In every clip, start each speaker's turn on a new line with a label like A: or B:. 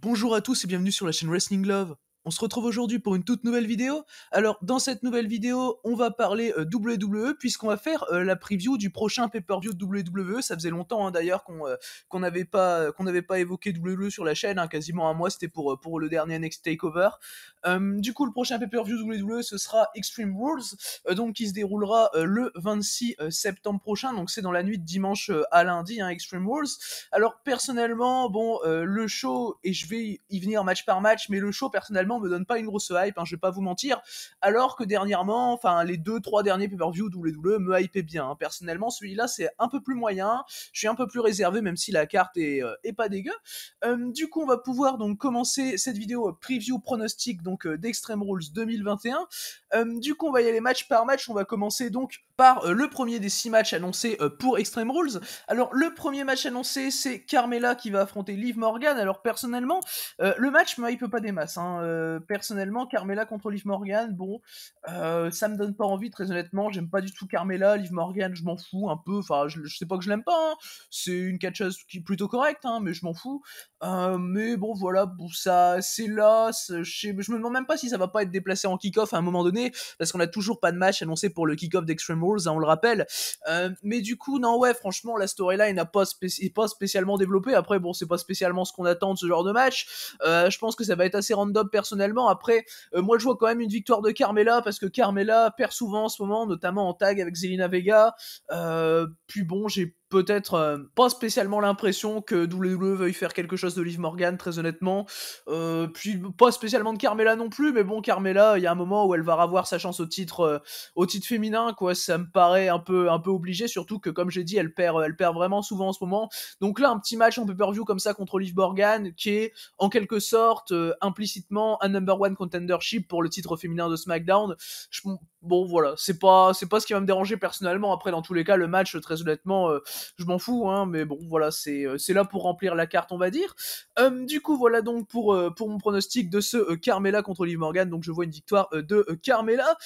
A: Bonjour à tous et bienvenue sur la chaîne Wrestling Love. On se retrouve aujourd'hui pour une toute nouvelle vidéo. Alors, dans cette nouvelle vidéo, on va parler WWE, puisqu'on va faire la preview du prochain pay-per-view de WWE. Ça faisait longtemps d'ailleurs qu'on n'avait pas évoqué WWE sur la chaîne, quasiment un mois, c'était pour le dernier NXT TakeOver. Du coup, le prochain pay-per-view WWE, ce sera Extreme Rules, donc qui se déroulera le 26 septembre prochain, donc c'est dans la nuit de dimanche à lundi, Extreme Rules. Alors, personnellement, bon, le show, et je vais y venir match par match, mais le show, personnellement, me donne pas une grosse hype, je vais pas vous mentir, alors que dernièrement, enfin, les 2-3 derniers pay-per-view WWE me hypaient bien, Personnellement, celui-là, c'est un peu plus moyen, je suis un peu plus réservé, même si la carte est pas dégueu. Du coup, on va pouvoir donc commencer cette vidéo preview pronostic donc d'Extreme Rules 2021. Du coup, on va y aller match par match. On va commencer donc par le premier des 6 matchs annoncés pour Extreme Rules. Alors, le premier match annoncé, c'est Carmella qui va affronter Liv Morgan. Alors, personnellement, le match me hype pas des masses. Personnellement, Carmella contre Liv Morgan, bon, ça me donne pas envie, très honnêtement. J'aime pas du tout Carmella. Liv Morgan, je m'en fous un peu. Enfin, je sais pas que je l'aime pas. C'est une catcheuse qui est plutôt correcte, mais je m'en fous. Mais bon, voilà, bon, ça, c'est là. Je me demande même pas si ça va pas être déplacé en kick-off à un moment donné, parce qu'on a toujours pas de match annoncé pour le kick-off d'Extreme Rules, on le rappelle. Mais du coup, non, ouais, franchement, la storyline n'est pas spécialement développée. Après, bon, c'est pas spécialement ce qu'on attend de ce genre de match. Je pense que ça va être assez random personnellement. Après, moi, je vois quand même une victoire de Carmella, parce que Carmella perd souvent en ce moment, notamment en tag avec Zelina Vega. Puis bon, j'ai peut-être pas spécialement l'impression que WWE veuille faire quelque chose de Liv Morgan, très honnêtement. Puis pas spécialement de Carmella non plus, mais bon, Carmella, il y a un moment où elle va avoir sa chance au titre féminin, quoi. Ça me paraît un peu obligé, surtout que, comme j'ai dit, elle perd vraiment souvent en ce moment. Donc là, un petit match en pay-per-view comme ça contre Liv Morgan, qui est en quelque sorte implicitement un number one contendership pour le titre féminin de SmackDown. Bon, voilà, c'est pas ce qui va me déranger personnellement. Après, dans tous les cas, le match, très honnêtement, je m'en fous, mais bon, voilà, c'est là pour remplir la carte, on va dire. Du coup, voilà donc pour mon pronostic de ce Carmella contre Liv Morgan. Donc, je vois une victoire de Carmella.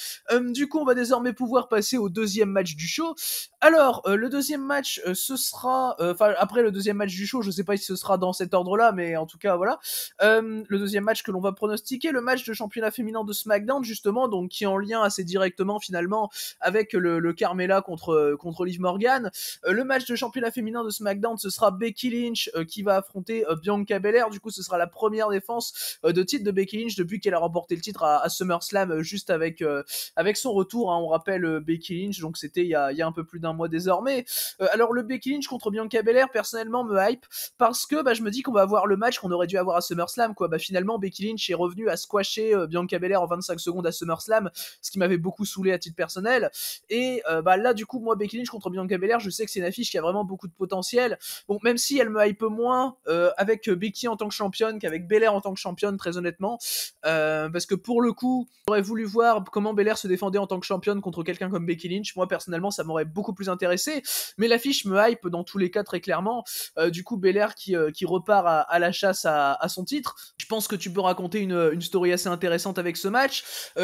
A: Du coup, on va désormais pouvoir passer au deuxième match du show. Alors, le deuxième match, ce sera... Enfin, après le deuxième match du show, je sais pas si ce sera dans cet ordre-là, mais en tout cas, voilà. Le deuxième match que l'on va pronostiquer, le match de championnat féminin de SmackDown, justement, donc qui est en lien assez directement, finalement, avec le Carmella contre Liv Morgan. Le match de championnat féminin de SmackDown, ce sera Becky Lynch qui va affronter Bianca Belair. Du coup, ce sera la première défense de titre de Becky Lynch depuis qu'elle a remporté le titre à SummerSlam, juste avec son retour. On rappelle Becky Lynch, donc c'était il y a un peu plus d'un mois désormais. Alors le Becky Lynch contre Bianca Belair, personnellement, me hype parce que je me dis qu'on va avoir le match qu'on aurait dû avoir à SummerSlam, quoi. Finalement, Becky Lynch est revenue à squasher Bianca Belair en 25 secondes à SummerSlam, ce qui m'avait beaucoup saoulé à titre personnel. Et là, du coup, moi, Becky Lynch contre Bianca Belair, je sais que c'est une affiche qui a vraiment beaucoup de potentiel. Bon, même si elle me hype moins avec Becky en tant que championne qu'avec Belair en tant que championne, très honnêtement, parce que pour le coup, j'aurais voulu voir comment Belair se défendait en tant que championne contre quelqu'un comme Becky Lynch. Moi, personnellement, ça m'aurait beaucoup plus intéressé, mais l'affiche me hype dans tous les cas très clairement. Du coup, Belair qui repart à la chasse à son titre. Je pense que tu peux raconter une story assez intéressante avec ce match.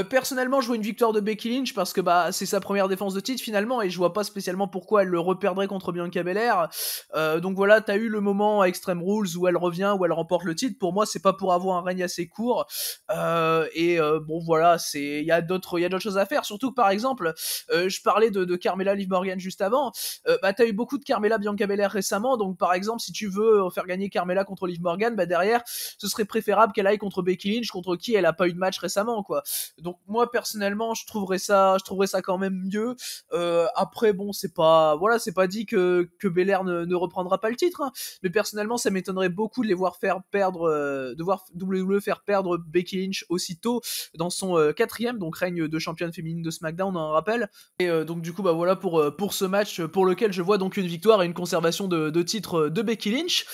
A: Personnellement, je vois une victoire de Becky Lynch parce que c'est sa première défense de titre finalement, et je vois pas spécialement pourquoi elle le reperdrait contre Bianca Belair. Donc voilà, t'as eu le moment à Extreme Rules où elle revient, où elle remporte le titre. Pour moi, c'est pas pour avoir un règne assez court. Bon voilà, il y a d'autres choses à faire. Surtout que, par exemple, je parlais de Carmella Liv Morgan juste avant. T'as eu beaucoup de Carmella Bianca Belair récemment, donc par exemple, si tu veux faire gagner Carmella contre Liv Morgan, derrière, ce serait préférable qu'elle aille contre Becky Lynch, contre qui elle a pas eu de match récemment, quoi. Donc moi personnellement, je trouverais ça quand même mieux. Après bon, c'est pas dit que Belair ne reprendra pas le titre, mais personnellement, ça m'étonnerait beaucoup de les voir de voir WWE faire perdre Becky Lynch aussitôt dans son quatrième donc règne de championne féminine de SmackDown, on rappelle. Et donc du coup voilà pour ce match pour lequel je vois donc une victoire et une conservation de titre de Becky Lynch.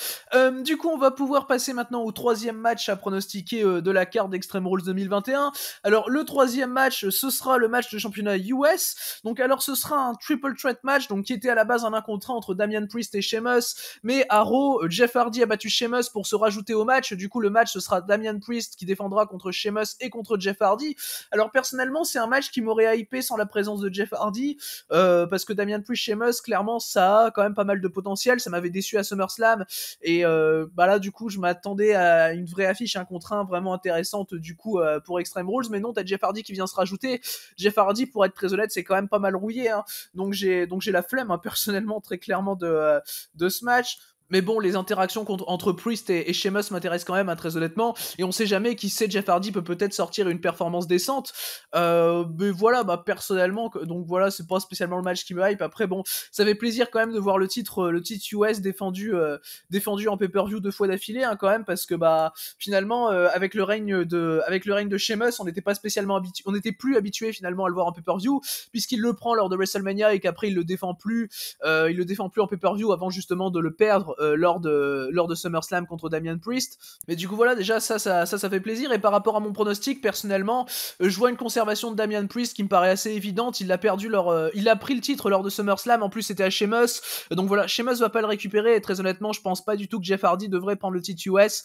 A: Du coup, on va pouvoir passer maintenant au troisième match à pronostiquer de la carte d'Extreme Rules 2021. Alors le troisième match, ce sera le match de championnat US. Donc alors ce sera un triple threat match, donc qui était à la base un 1 1 contre 1 entre Damian Priest et Sheamus, mais à Raw, Jeff Hardy a battu Sheamus pour se rajouter au match. Du coup, le match, ce sera Damian Priest qui défendra contre Sheamus et contre Jeff Hardy. Alors personnellement, c'est un match qui m'aurait hypé sans la présence de Jeff Hardy, parce que Damian Priest Sheamus, clairement, ça a quand même pas mal de potentiel. Ça m'avait déçu à SummerSlam, et bah là, du coup, je m'attendais à une vraie affiche 1 contre 1 vraiment intéressante, du coup, pour Extreme Rules. Mais non, t'as Jeff Hardy qui vient se rajouter. Jeff Hardy, pour être très honnête, c'est quand même pas mal rouillé, hein. Donc j'ai la flemme, hein, personnellement, très clairement, de ce match. Mais bon, les interactions entre Priest et Sheamus m'intéressent quand même, hein, très honnêtement. Et on sait jamais, qui sait, Jeff Hardy peut peut-être sortir une performance décente. Mais voilà, bah personnellement, donc voilà, c'est pas spécialement le match qui me hype. Après bon, ça fait plaisir quand même de voir le titre US défendu en pay-per-view 2 fois d'affilée, hein, quand même, parce que bah finalement, avec le règne de Sheamus, on n'était pas spécialement habitué, on n'était plus habitué finalement à le voir en pay-per-view, puisqu'il le prend lors de WrestleMania et qu'après il le défend plus en pay-per-view avant justement de le perdre lors de SummerSlam contre Damian Priest. Mais du coup voilà, déjà ça fait plaisir. Et par rapport à mon pronostic, personnellement, je vois une conservation de Damian Priest qui me paraît assez évidente. Il a pris le titre lors de SummerSlam, en plus c'était à Sheamus, donc voilà, Sheamus va pas le récupérer. Et très honnêtement, je pense pas du tout que Jeff Hardy devrait prendre le titre US.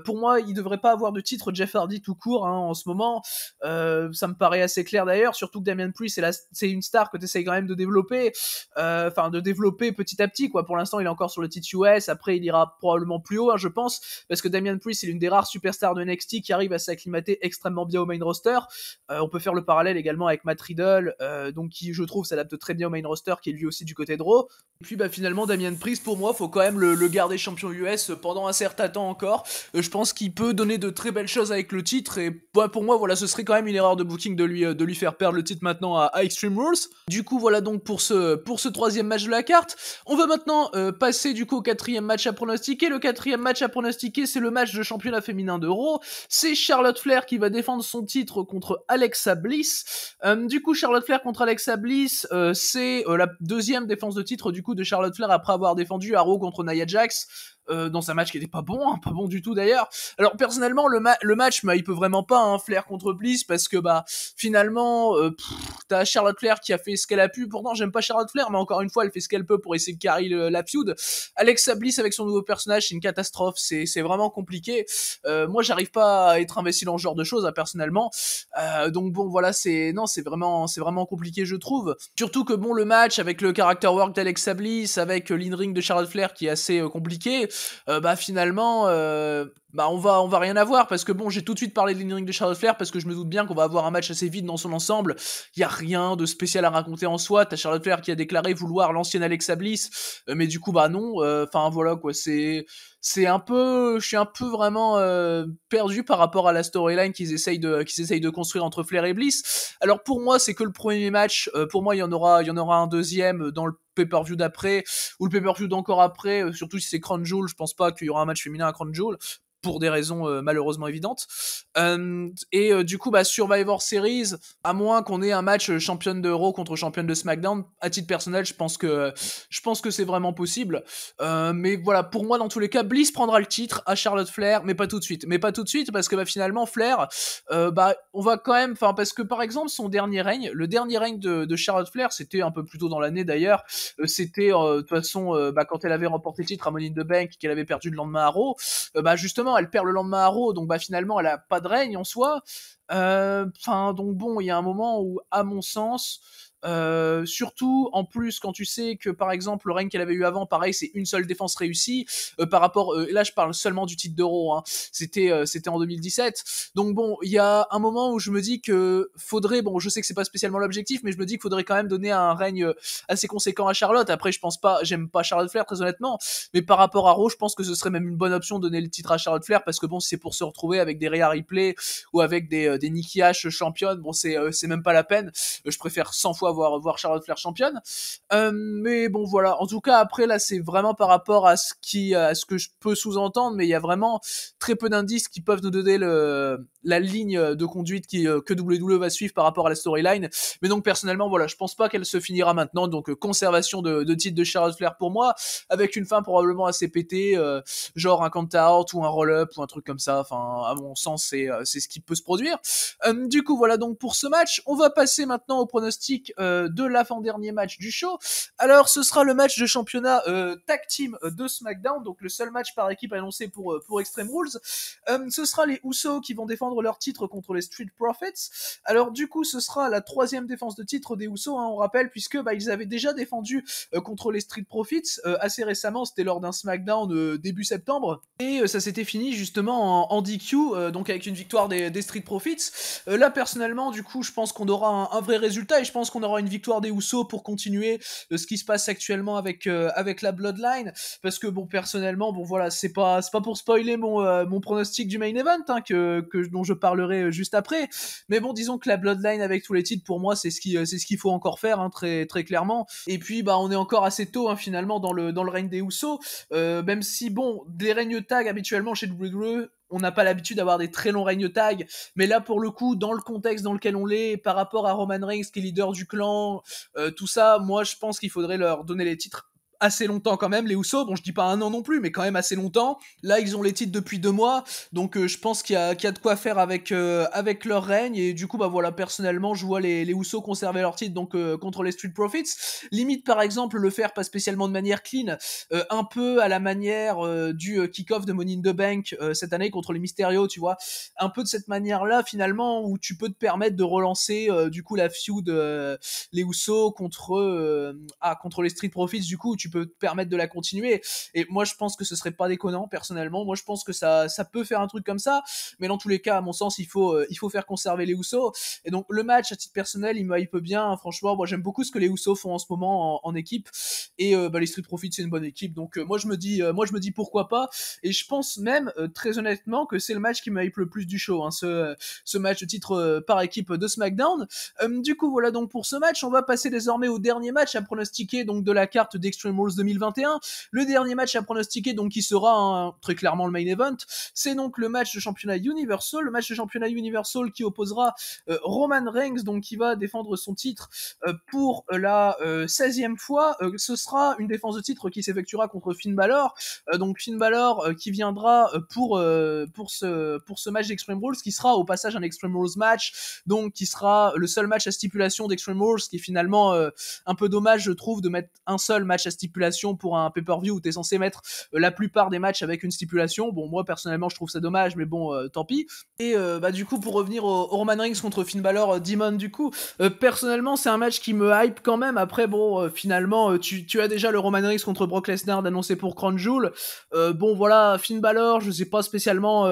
A: Pour moi, il devrait pas avoir de titre Jeff Hardy tout court, hein, en ce moment. Ça me paraît assez clair d'ailleurs, surtout que Damian Priest c'est une star que tu essayes quand même de développer, petit à petit, quoi. Pour l'instant, il est encore sur le titre US. Après, il ira probablement plus haut, hein, je pense, parce que Damian Priest c'est l'une des rares superstars de NXT qui arrive à s'acclimater extrêmement bien au main roster. On peut faire le parallèle également avec Matt Riddle, donc qui, je trouve, s'adapte très bien au main roster, qui est lui aussi du côté de Raw. Et puis bah finalement, Damian Priest, pour moi, faut quand même le garder champion US pendant un certain temps encore. Je pense qu'il peut donner de très belles choses avec le titre, et bah, pour moi, voilà, ce serait quand même une erreur de booking de lui faire perdre le titre maintenant à Extreme Rules. Du coup, voilà donc pour ce 3e match de la carte. On va maintenant passer du coup au 4e match à pronostiquer. Le 4e match à pronostiquer, c'est le match de championnat féminin de Raw. C'est Charlotte Flair qui va défendre son titre contre Alexa Bliss. Du coup, Charlotte Flair contre Alexa Bliss, c'est la 2e défense de titre du coup de Charlotte Flair après avoir défendu à Raw contre Nia Jax. Dans un match qui était pas bon, hein, pas bon du tout d'ailleurs. Alors personnellement, le match, il peut vraiment pas, hein, Flair contre Bliss, parce que bah finalement, t'as Charlotte Flair qui a fait ce qu'elle a pu. Pourtant, j'aime pas Charlotte Flair, mais encore une fois, elle fait ce qu'elle peut pour essayer de carry la feud. Alexa Bliss avec son nouveau personnage, c'est une catastrophe, c'est vraiment compliqué. Moi, j'arrive pas à être investi dans ce genre de choses, hein, personnellement. Donc bon, voilà, c'est vraiment compliqué, je trouve. Surtout que bon, le match avec le character work d'Alexa Bliss, avec l'in-ring de Charlotte Flair qui est assez compliqué. Bah finalement, bah on va rien avoir, parce que bon, j'ai tout de suite parlé de l'in-ring de Charlotte Flair parce que je me doute bien qu'on va avoir un match assez vide dans son ensemble. Il y a rien de spécial à raconter en soi. T'as Charlotte Flair qui a déclaré vouloir l'ancienne Alexa Bliss, mais du coup bah non. Enfin voilà quoi, je suis un peu vraiment perdu par rapport à la storyline qu'ils essayent de construire entre Flair et Bliss. Alors pour moi, c'est que le premier match. Pour moi, il y en aura un deuxième dans le pay-per-view d'après, ou le pay-per-view d'encore après, surtout si c'est Crown Jewel. Je pense pas qu'il y aura un match féminin à Crown Jewel, pour des raisons malheureusement évidentes. Du coup, bah, Survivor Series, à moins qu'on ait un match championne de Raw contre championne de SmackDown, à titre personnel, je pense que c'est vraiment possible. Mais voilà, pour moi, dans tous les cas, Bliss prendra le titre à Charlotte Flair, mais pas tout de suite. Parce que bah, finalement, Flair, bah, on va quand même, parce que par exemple, le dernier règne de Charlotte Flair, c'était un peu plus tôt dans l'année d'ailleurs. C'était de toute façon, bah, quand elle avait remporté le titre à Money in the Bank, qu'elle avait perdu le lendemain à Raw. Bah justement, elle perd le lendemain à Raw, donc bah finalement, elle a pas de règne en soi. Donc bon, il y a un moment où, à mon sens, surtout en plus quand tu sais que par exemple le règne qu'elle avait eu avant, pareil, c'est une seule défense réussie par rapport, là je parle seulement du titre d'Euro, hein, c'était en 2017. Donc bon, il y a un moment où je me dis que faudrait, bon, je sais que c'est pas spécialement l'objectif, mais je me dis qu'il faudrait quand même donner un règne assez conséquent à Charlotte. Après, j'aime pas Charlotte Flair très honnêtement, mais par rapport à Raw, je pense que ce serait même une bonne option de donner le titre à Charlotte Flair, parce que bon, c'est pour se retrouver avec des Rhea Ripley ou avec des Nikki Ash championnes, bon, c'est même pas la peine. Je préfère 100 fois voir Charlotte Flair championne. Mais bon, voilà. En tout cas, après, là, c'est vraiment par rapport à ce que je peux sous-entendre, mais il y a vraiment très peu d'indices qui peuvent nous donner la ligne de conduite que WWE va suivre par rapport à la storyline. Mais donc, personnellement, voilà, je pense pas qu'elle se finira maintenant. Donc, conservation de titre de Charlotte Flair pour moi, avec une fin probablement assez pétée, genre un count-out ou un roll-up ou un truc comme ça. Enfin, à mon sens, c'est ce qui peut se produire. Du coup, voilà donc pour ce match. On va passer maintenant au pronostic de l'avant-dernier match du show. Alors ce sera le match de championnat tag team de SmackDown, donc le seul match par équipe annoncé pour Extreme Rules. Ce sera les Usos qui vont défendre leur titre contre les Street Profits. Alors du coup ce sera la 3e défense de titre des Usos, hein, on rappelle, puisque ils avaient déjà défendu contre les Street Profits assez récemment, c'était lors d'un SmackDown début septembre, et ça s'était fini justement en DQ, donc avec une victoire des Street Profits. Là personnellement du coup je pense qu'on aura un vrai résultat, et je pense qu'on aura une victoire des Usos pour continuer ce qui se passe actuellement avec la Bloodline, parce que bon personnellement bon voilà, c'est pas pour spoiler mon pronostic du main event, hein, dont je parlerai juste après, mais bon disons que la Bloodline avec tous les titres, pour moi c'est ce qu'il faut encore faire, hein, très très clairement. Et puis on est encore assez tôt, hein, finalement dans le règne des Usos, même si bon des règnes tag habituellement chez WWE on n'a pas l'habitude d'avoir des très longs règnes tag, mais là pour le coup dans le contexte dans lequel on l'est, par rapport à Roman Reigns qui est leader du clan, tout ça, moi je pense qu'il faudrait leur donner les titres assez longtemps quand même, les Usos. Bon, je dis pas un an non plus, mais quand même assez longtemps. Là, ils ont les titres depuis 2 mois, donc je pense qu'il y a de quoi faire avec leur règne. Et du coup, voilà, personnellement, je vois les Usos conserver leur titre donc contre les Street Profits. Limite, par exemple, le faire pas spécialement de manière clean, un peu à la manière du kick-off de Money in the Bank cette année contre les Mysterio, tu vois. Un peu de cette manière-là, finalement, où tu peux te permettre de relancer du coup la feud les Usos contre les Street Profits, du coup, où tu peux te permettre de la continuer. Et moi, je pense que ce serait pas déconnant, personnellement. Moi, je pense que ça peut faire un truc comme ça. Mais dans tous les cas, à mon sens, il faut faire conserver les Usos. Et donc, le match, à titre personnel, il me hype bien. Hein, franchement, moi, j'aime beaucoup ce que les Usos font en ce moment en équipe. Et les Street Profits, c'est une bonne équipe. Donc, moi, je me dis pourquoi pas. Et je pense même, très honnêtement, que c'est le match qui me hype le plus du show. Hein, ce match de titre par équipe de SmackDown. Du coup, voilà donc pour ce match. On va passer désormais au dernier match à pronostiquer donc de la carte d'Extreme Rules 2021. Le dernier match à pronostiquer, donc qui sera très clairement le main event, c'est donc le match de championnat Universal, le match de championnat Universal qui opposera Roman Reigns, donc qui va défendre son titre pour la 16e fois. Ce sera une défense de titre qui s'effectuera contre Finn Balor. Donc Finn Balor qui viendra pour ce match d'Extreme Rules, qui sera au passage un Extreme Rules match, donc qui sera le seul match à stipulation d'Extreme Rules, qui est finalement un peu dommage, je trouve, de mettre un seul match à stipulation pour un pay-per-view où t'es censé mettre la plupart des matchs avec une stipulation. Bon, moi personnellement je trouve ça dommage, mais bon, tant pis. Et du coup, pour revenir au Roman Reigns contre Finn Balor Demon, du coup, personnellement c'est un match qui me hype quand même. Après bon, finalement tu as déjà le Roman Reigns contre Brock Lesnar annoncé pour Crown Jewel. Bon voilà, Finn Balor, je sais pas spécialement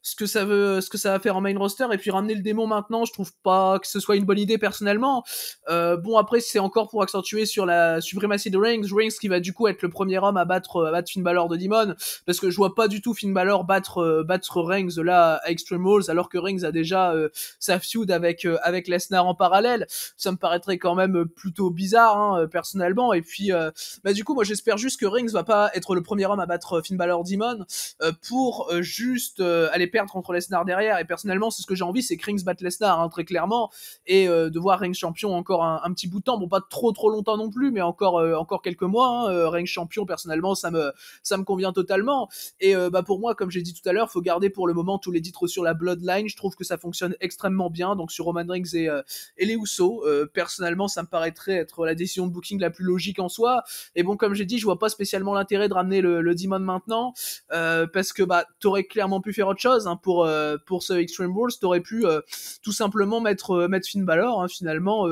A: ce que ça va faire en main roster, et puis ramener le démon maintenant, je trouve pas que ce soit une bonne idée personnellement. Bon, après c'est encore pour accentuer sur la suprématie de Reigns qui va du coup être le premier homme à battre Finn Balor de Demon, parce que je vois pas du tout Finn Balor battre Reigns là à Extreme Rules, alors que Reigns a déjà sa feud avec Lesnar en parallèle. Ça me paraîtrait quand même plutôt bizarre, hein, personnellement. Et puis du coup moi j'espère juste que Reigns va pas être le premier homme à battre Finn Balor Demon pour juste aller perdre contre Lesnar derrière. Et personnellement c'est ce que j'ai envie, c'est que Reigns batte Lesnar, hein, très clairement, et de voir Reigns champion encore un petit bout de temps, bon pas trop longtemps non plus, mais encore quelques mois, hein. Reigns champion, personnellement ça me convient totalement. Et pour moi, comme j'ai dit tout à l'heure, faut garder pour le moment tous les titres sur la Bloodline. Je trouve que ça fonctionne extrêmement bien, donc sur Roman Reigns et les Usos. Personnellement ça me paraîtrait être la décision de booking la plus logique en soi. Et bon, comme j'ai dit, je vois pas spécialement l'intérêt de ramener le Demon maintenant, parce que t'aurais clairement pu faire autre chose, hein, pour ce Extreme Rules. T'aurais pu tout simplement mettre Finn Balor, hein, finalement,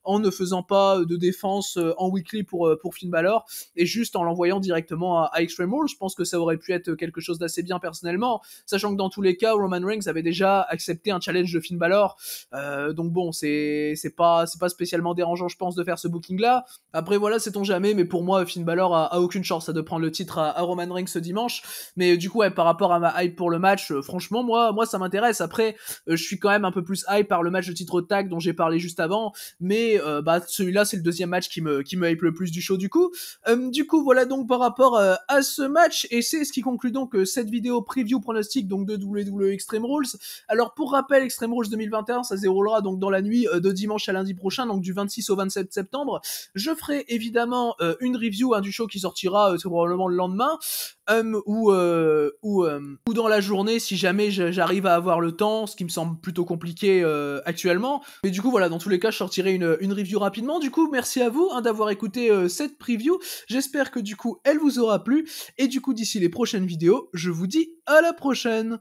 A: en ne faisant pas de défense en weekly pour Finn Balor, et juste en l'envoyant directement à Extreme Rules. Je pense que ça aurait pu être quelque chose d'assez bien personnellement, sachant que dans tous les cas Roman Reigns avait déjà accepté un challenge de Finn Balor, donc bon, c'est pas spécialement dérangeant, je pense, de faire ce booking là. Après voilà, sait-on jamais, mais pour moi Finn Balor a aucune chance de prendre le titre à Roman Reigns ce dimanche. Mais du coup par rapport à ma hype pour le match, franchement moi ça m'intéresse. Après je suis quand même un peu plus hype par le match de titre tag dont j'ai parlé juste avant, mais celui-là c'est le deuxième match qui me hype le plus du show du coup. Voilà donc par rapport à ce match, et c'est ce qui conclut donc cette vidéo preview pronostic donc de WWE Extreme Rules. Alors pour rappel, Extreme Rules 2021 ça se déroulera donc dans la nuit de dimanche à lundi prochain, donc du 26 au 27 septembre. Je ferai évidemment une review, hein, du show qui sortira probablement le lendemain. ou dans la journée si jamais j'arrive à avoir le temps, ce qui me semble plutôt compliqué actuellement. Mais du coup voilà, dans tous les cas je sortirai une review rapidement. Du coup merci à vous d'avoir écouté cette preview, j'espère que du coup elle vous aura plu, et du coup d'ici les prochaines vidéos, je vous dis à la prochaine.